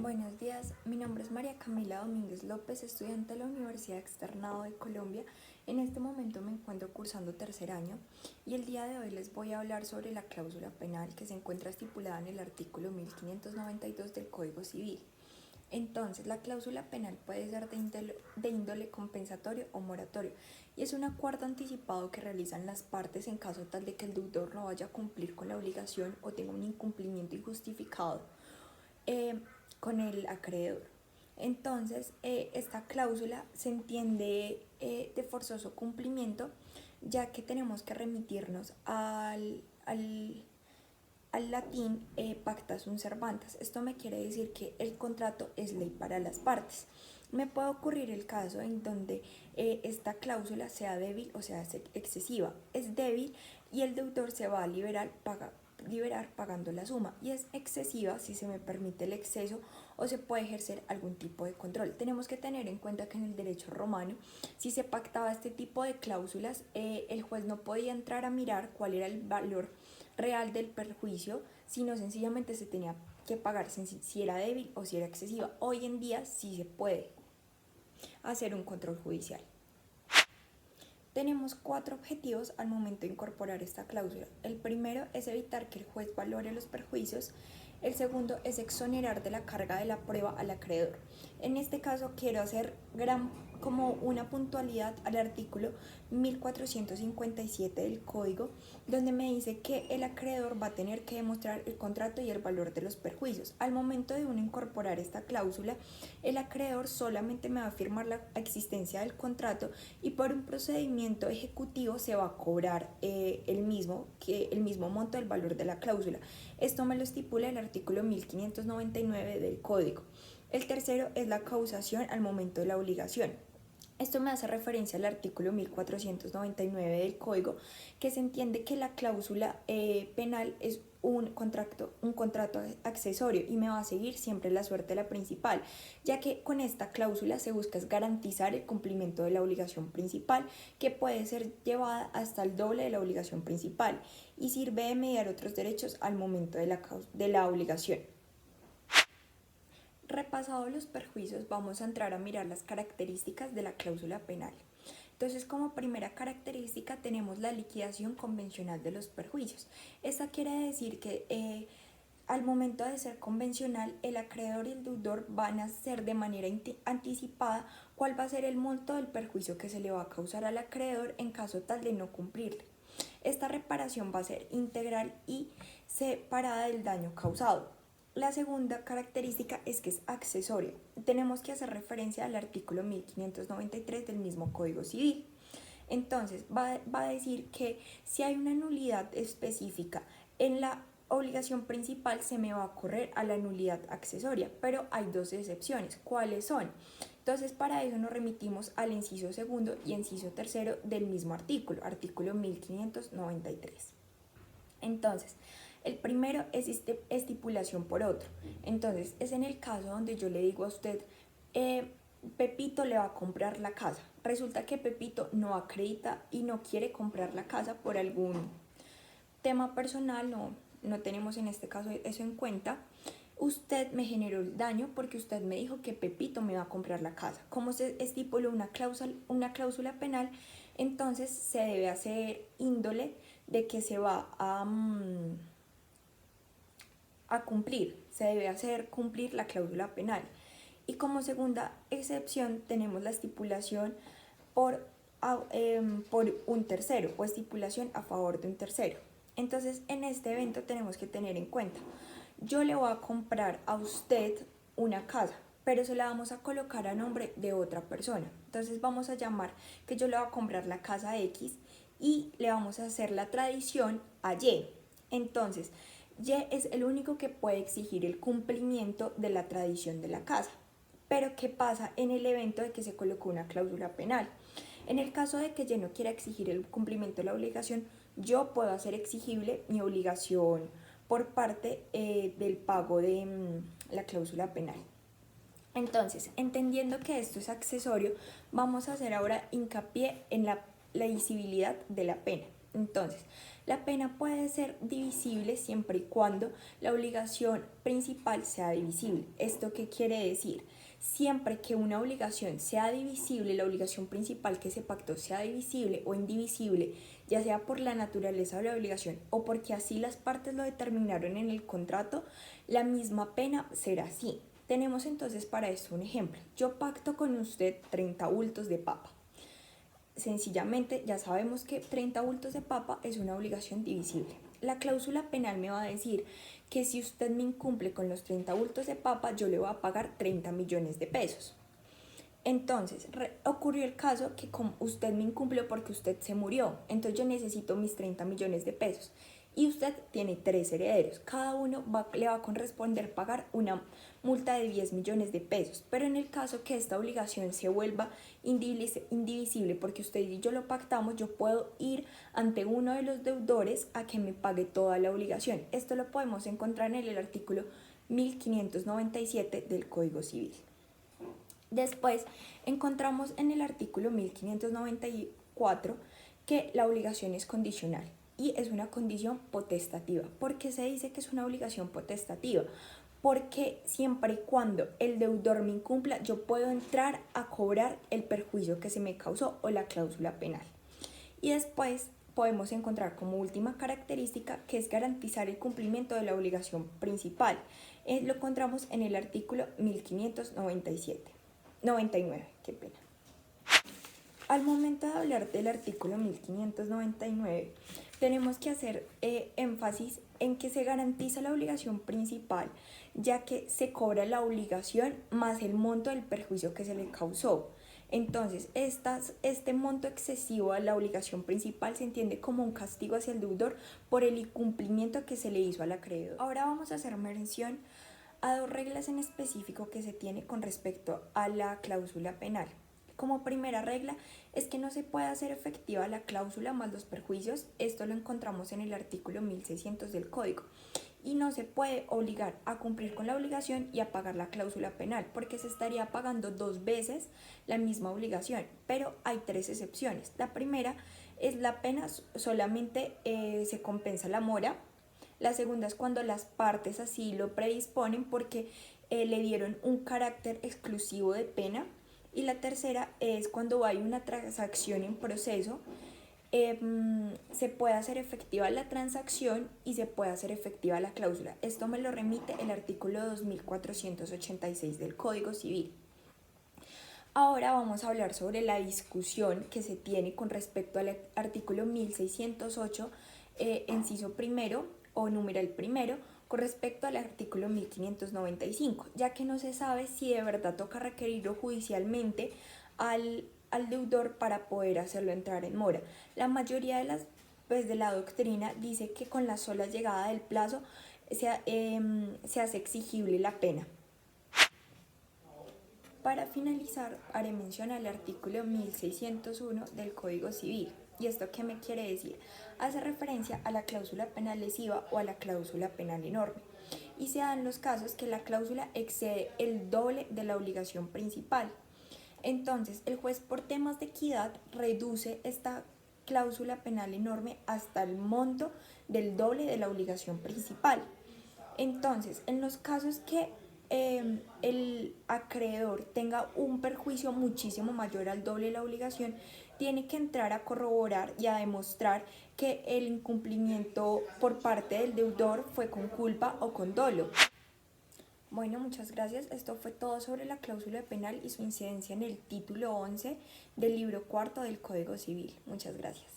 Buenos días, mi nombre es María Camila Domínguez López, estudiante de la Universidad Externado de Colombia. En este momento me encuentro cursando tercer año y el día de hoy les voy a hablar sobre la cláusula penal que se encuentra estipulada en el artículo 1592 del Código Civil. Entonces, la cláusula penal puede ser de índole compensatorio o moratorio y es un acuerdo anticipado que realizan las partes en caso tal de que el deudor no vaya a cumplir con la obligación o tenga un incumplimiento injustificado eh, con el acreedor. Entonces, esta cláusula se entiende de forzoso cumplimiento, ya que tenemos que remitirnos al latín pacta sunt servantes. Esto me quiere decir que el contrato es ley para las partes. Me puede ocurrir el caso en donde esta cláusula sea débil o sea excesiva. Es débil y el deudor se va a liberar pagando la suma, y es excesiva si se me permite el exceso o se puede ejercer algún tipo de control. Tenemos que tener en cuenta que en el derecho romano, si se pactaba este tipo de cláusulas, el juez no podía entrar a mirar cuál era el valor real del perjuicio, sino sencillamente se tenía que pagar si era débil o si era excesiva. Hoy en día sí se puede hacer un control judicial. Tenemos 4 objetivos al momento de incorporar esta cláusula. El primero es evitar que el juez valore los perjuicios. El segundo es exonerar de la carga de la prueba al acreedor. En este caso quiero hacer como una puntualidad al artículo 1457 del Código, donde me dice que el acreedor va a tener que demostrar el contrato y el valor de los perjuicios. Al momento de uno incorporar esta cláusula, el acreedor solamente me va a firmar la existencia del contrato y por un procedimiento ejecutivo se va a cobrar el mismo monto del valor de la cláusula. Esto me lo estipula el artículo 1599 del Código. El tercero es la causación al momento de la obligación. Esto me hace referencia al artículo 1499 del Código, que se entiende que la cláusula penal es un contrato accesorio y me va a seguir siempre la suerte de la principal, ya que con esta cláusula se busca garantizar el cumplimiento de la obligación principal, que puede ser llevada hasta el doble de la obligación principal y sirve de mediar otros derechos al momento de la obligación. Repasados los perjuicios, vamos a entrar a mirar las características de la cláusula penal. Entonces, como primera característica tenemos la liquidación convencional de los perjuicios. Esta quiere decir que al momento de ser convencional, el acreedor y el deudor van a hacer de manera anticipada cuál va a ser el monto del perjuicio que se le va a causar al acreedor en caso tal de no cumplirle. Esta reparación va a ser integral y separada del daño causado. La segunda característica es que es accesorio. Tenemos que hacer referencia al artículo 1593 del mismo Código Civil. Entonces, va a decir que si hay una nulidad específica en la obligación principal, se me va a correr a la nulidad accesoria, pero hay 2 excepciones. ¿Cuáles son? Entonces, para eso nos remitimos al inciso segundo y inciso tercero del mismo artículo 1593. Entonces, el primero es estipulación por otro. Entonces, es en el caso donde yo le digo a usted, Pepito le va a comprar la casa. Resulta que Pepito no acredita y no quiere comprar la casa por algún tema personal, no tenemos en este caso eso en cuenta. Usted me generó el daño porque usted me dijo que Pepito me va a comprar la casa. Como se estipuló una cláusula penal, entonces se debe hacer índole de que se va a cumplir, se debe hacer cumplir la cláusula penal. Y como segunda excepción tenemos la estipulación por un tercero o estipulación a favor de un tercero. Entonces, en este evento tenemos que tener en cuenta, yo le voy a comprar a usted una casa, pero se la vamos a colocar a nombre de otra persona. Entonces vamos a llamar que yo le voy a comprar la casa X y le vamos a hacer la tradición a Y. Entonces, Y es el único que puede exigir el cumplimiento de la tradición de la casa. Pero ¿qué pasa en el evento de que se colocó una cláusula penal? En el caso de que Y no quiera exigir el cumplimiento de la obligación, yo puedo hacer exigible mi obligación por parte del pago de la cláusula penal. Entonces, entendiendo que esto es accesorio, vamos a hacer ahora hincapié en la visibilidad de la pena. Entonces, la pena puede ser divisible siempre y cuando la obligación principal sea divisible. ¿Esto qué quiere decir? Siempre que una obligación sea divisible, la obligación principal que se pactó sea divisible o indivisible, ya sea por la naturaleza de la obligación o porque así las partes lo determinaron en el contrato, la misma pena será así. Tenemos entonces para esto un ejemplo. Yo pacto con usted 30 bultos de papa. Sencillamente ya sabemos que 30 bultos de papa es una obligación divisible. La cláusula penal me va a decir que si usted me incumple con los 30 bultos de papa, yo le voy a pagar 30 millones de pesos. Entonces, ocurrió el caso que como usted me incumplió porque usted se murió, entonces yo necesito mis 30 millones de pesos. Y usted tiene 3 herederos, cada uno le va a corresponder pagar una multa de 10 millones de pesos. Pero en el caso que esta obligación se vuelva indivisible porque usted y yo lo pactamos, yo puedo ir ante uno de los deudores a que me pague toda la obligación. Esto lo podemos encontrar en el artículo 1597 del Código Civil. Después encontramos en el artículo 1594 que la obligación es condicional y es una condición potestativa. ¿Por qué se dice que es una obligación potestativa? Porque siempre y cuando el deudor me incumpla, yo puedo entrar a cobrar el perjuicio que se me causó o la cláusula penal. Y después podemos encontrar como última característica que es garantizar el cumplimiento de la obligación principal. Lo encontramos en el artículo 1599, qué pena. Al momento de hablar del artículo 1599, tenemos que hacer énfasis en que se garantiza la obligación principal, ya que se cobra la obligación más el monto del perjuicio que se le causó. Entonces, este monto excesivo a la obligación principal se entiende como un castigo hacia el deudor por el incumplimiento que se le hizo al acreedor. Ahora vamos a hacer mención a 2 reglas en específico que se tiene con respecto a la cláusula penal. Como primera regla es que no se puede hacer efectiva la cláusula más los perjuicios. Esto lo encontramos en el artículo 1600 del Código. Y no se puede obligar a cumplir con la obligación y a pagar la cláusula penal, porque se estaría pagando 2 veces la misma obligación. Pero hay 3 excepciones. La primera es la pena solamente se compensa la mora. La segunda es cuando las partes así lo predisponen porque le dieron un carácter exclusivo de pena. Y la tercera es cuando hay una transacción en proceso, se puede hacer efectiva la transacción y se puede hacer efectiva la cláusula. Esto me lo remite el artículo 2486 del Código Civil. Ahora vamos a hablar sobre la discusión que se tiene con respecto al artículo 1608, inciso primero o numeral primero, con respecto al artículo 1595, ya que no se sabe si de verdad toca requerirlo judicialmente al deudor para poder hacerlo entrar en mora. La mayoría de la doctrina dice que con la sola llegada del plazo se hace exigible la pena. Para finalizar, haré mención al artículo 1601 del Código Civil. ¿Y esto qué me quiere decir? Hace referencia a la cláusula penal lesiva o a la cláusula penal enorme. Y se dan los casos que la cláusula excede el doble de la obligación principal. Entonces, el juez por temas de equidad reduce esta cláusula penal enorme hasta el monto del doble de la obligación principal. Entonces, en los casos que el acreedor tenga un perjuicio muchísimo mayor al doble de la obligación, tiene que entrar a corroborar y a demostrar que el incumplimiento por parte del deudor fue con culpa o con dolo. Bueno, muchas gracias. Esto fue todo sobre la cláusula penal y su incidencia en el título 11 del libro cuarto del Código Civil. Muchas gracias.